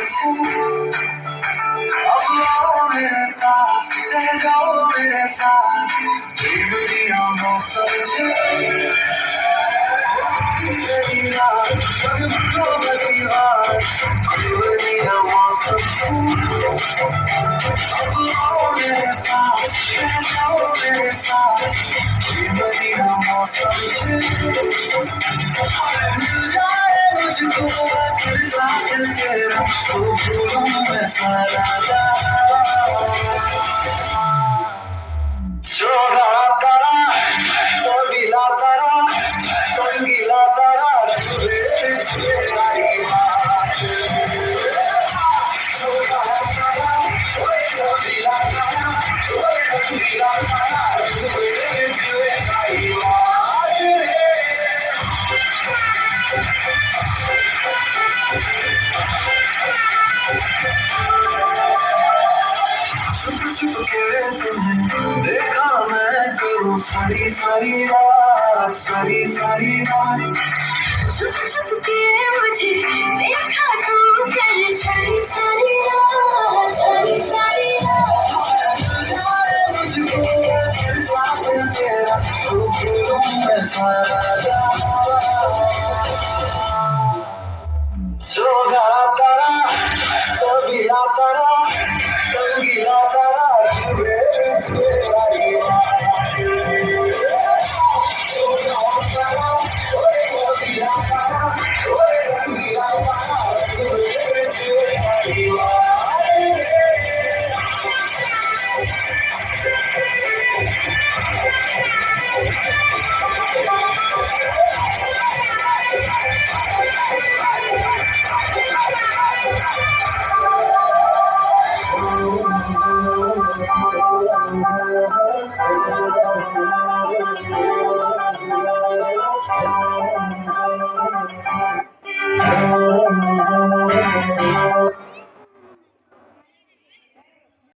अब आओ मेरे पास, ले जाओ मेरे साथ, ये मेरी आँखों समझे मेरी याद, बदलो मेरी बात, ये मेरी आँखों समझे। अब आओ मेरे पास, ले जाओ मेरे साथ, ये मेरी आँखों समझे। मिल जाए मुझको फिर साथ तेरा, तो भूलूं मैं सारा छोड़ा तारा, छोड़ीला तारा, टंगीला तारा, छुए छुए आई बात। छोड़ा तारा, ओए छोड़ीला तारा, ओए टंगीला तारा, छुए छुए आई बात रे। छुप छुप के तुम्हें देखा मैं करूँ सारी सारी रात, सारी सारी रात। छुप छुप के मुझे देखा तू कर सारी सारी रात, सारी सारी रात। मिल जाए मुझको फिर साथ तेरा, तो भूलूं मैं सारा